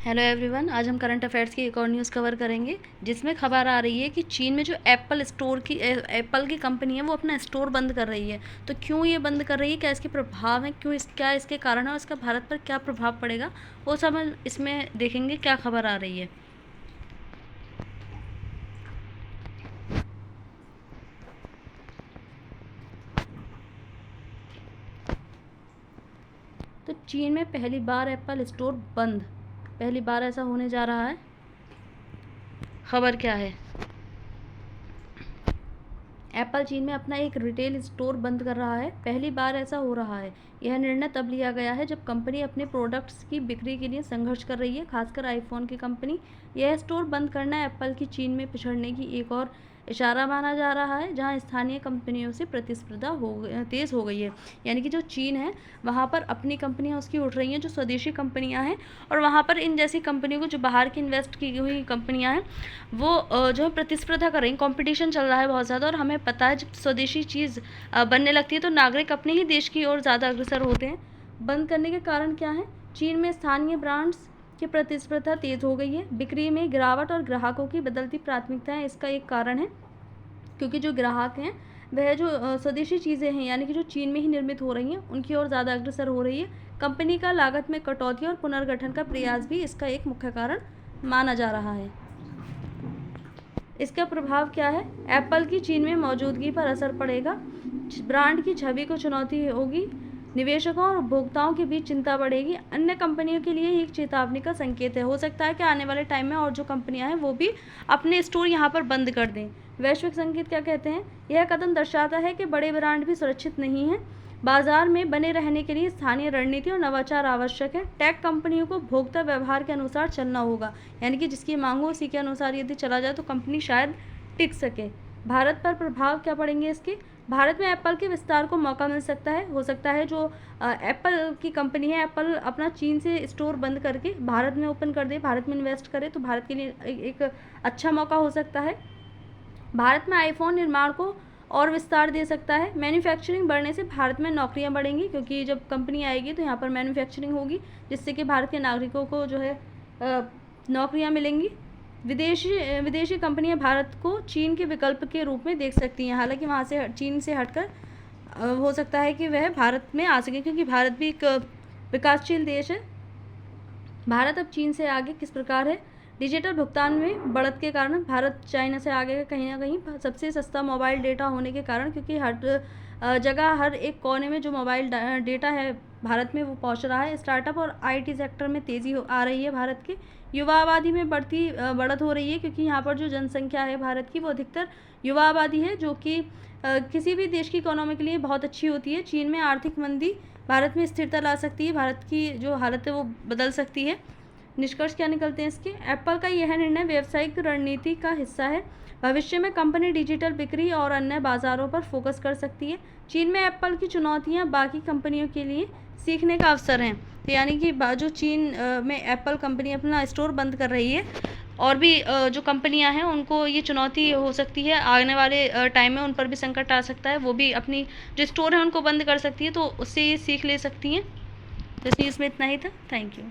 Hello everyone, आज हम current affairs की एक और न्यूज़ कवर करेंगे जिसमें खबर आ रही है कि चीन में जो एप्पल की कंपनी है वो अपना स्टोर बंद कर रही है। तो क्यों ये बंद कर रही है, क्या इसके प्रभाव हैं, क्या इसके कारण है और इसका भारत पर क्या प्रभाव पड़ेगा, वो सब हम इसमें देखेंगे क्या खबर आ रही है। तो चीन में पहली बार एप्पल स्टोर बंद, पहली बार ऐसा होने जा रहा है। खबर क्या है? एप्पल चीन में अपना एक रिटेल स्टोर बंद कर रहा है। पहली बार ऐसा हो रहा है। यह निर्णय तब लिया गया है जब कंपनी अपने प्रोडक्ट्स की बिक्री के लिए संघर्ष कर रही है, खासकर आईफोन की कंपनी। यह स्टोर बंद करना एप्पल की चीन में पिछड़ने की एक और इशारा माना जा रहा है, जहां स्थानीय कंपनियों से प्रतिस्पर्धा तेज़ हो गई है। यानी कि जो चीन है वहाँ पर अपनी कंपनियाँ उसकी उठ रही हैं, जो स्वदेशी कंपनियाँ हैं, और वहाँ पर इन जैसी कंपनियों को, जो बाहर की इन्वेस्ट की हुई कंपनियाँ हैं, वो जो है प्रतिस्पर्धा कर रही हैं। कॉम्पिटिशन चल रहा है बहुत ज़्यादा, और हमें पता है जब स्वदेशी चीज़ बनने लगती है तो नागरिक अपने ही देश की ओर ज़्यादा अग्रसर होते हैं। बंद करने के कारण क्या है? चीन में स्थानीय ब्रांड्स की प्रतिस्पर्धा तेज़ हो गई है, बिक्री में गिरावट और ग्राहकों की बदलती प्राथमिकताएं इसका एक कारण है, क्योंकि जो ग्राहक हैं वह जो स्वदेशी चीज़ें हैं, यानी कि जो चीन में ही निर्मित हो रही हैं, उनकी ओर ज़्यादा अग्रसर हो रही है। कंपनी का लागत में कटौती और पुनर्गठन का प्रयास भी इसका एक मुख्य कारण माना जा रहा है। इसका प्रभाव क्या है? एप्पल की चीन में मौजूदगी पर असर पड़ेगा, ब्रांड की छवि को चुनौती होगी, निवेशकों और उपभोक्ताओं के बीच चिंता बढ़ेगी। अन्य कंपनियों के लिए एक चेतावनी का संकेत है। हो सकता है कि आने वाले टाइम में और जो कंपनियां हैं वो भी अपने स्टोर यहाँ पर बंद कर दें। वैश्विक संकेत क्या कहते हैं? यह कदम दर्शाता है कि बड़े ब्रांड भी सुरक्षित नहीं हैं। बाजार में बने रहने के लिए स्थानीय रणनीति और नवाचार आवश्यक है। टेक कंपनियों को उपभोक्ता व्यवहार के अनुसार चलना होगा, यानी कि जिसकी मांग हो उसी के अनुसार यदि चला जाए तो कंपनी शायद टिक सके। भारत पर प्रभाव क्या पड़ेंगे इसके? भारत में एप्पल के विस्तार को मौका मिल सकता है। हो सकता है जो एप्पल की कंपनी है, एप्पल अपना चीन से स्टोर बंद करके भारत में ओपन कर दे, भारत में इन्वेस्ट करे, तो भारत के लिए एक अच्छा मौका हो सकता है। भारत में आईफोन निर्माण को और विस्तार दे सकता है। मैन्युफैक्चरिंग बढ़ने से भारत में नौकरियां बढ़ेंगी, क्योंकि जब कंपनी आएगी तो यहाँ पर मैन्युफैक्चरिंग होगी, जिससे कि भारत के नागरिकों को जो है नौकरियां मिलेंगी। विदेशी कंपनियां भारत को चीन के विकल्प के रूप में देख सकती हैं। हालांकि वहाँ से चीन से हटकर हो सकता है कि वह भारत में आ सके, क्योंकि भारत भी एक विकासशील देश है। भारत अब चीन से आगे किस प्रकार है? डिजिटल भुगतान में बढ़त के कारण भारत चाइना से आगे है कहीं ना कहीं। सबसे सस्ता मोबाइल डेटा होने के कारण, क्योंकि हर जगह, हर एक कोने में जो मोबाइल डेटा है भारत में वो पहुंच रहा है। स्टार्टअप और आईटी सेक्टर में तेज़ी आ रही है भारत के। युवा आबादी में बढ़त हो रही है, क्योंकि यहाँ पर जो जनसंख्या है भारत की वो अधिकतर युवा आबादी है, जो कि किसी भी देश की इकोनॉमी के लिए बहुत अच्छी होती है। चीन में आर्थिक मंदी भारत में स्थिरता ला सकती है, भारत की जो हालत है वो बदल सकती है। निष्कर्ष क्या निकलते हैं इसके? एप्पल का यह निर्णय व्यावसायिक रणनीति का हिस्सा है। भविष्य में कंपनी डिजिटल बिक्री और अन्य बाजारों पर फोकस कर सकती है। चीन में एप्पल की चुनौतियां बाकी कंपनियों के लिए सीखने का अवसर हैं। तो यानी कि जो चीन में एप्पल कंपनी अपना स्टोर बंद कर रही है, और भी जो कंपनियां हैं उनको ये चुनौती हो सकती है। आने वाले टाइम में उन पर भी संकट आ सकता है, वो भी अपनी जो स्टोर है उनको बंद कर सकती है, तो उससे ये सीख ले सकती हैं। तो इस न्यूज़ में इतना ही था। Thank you.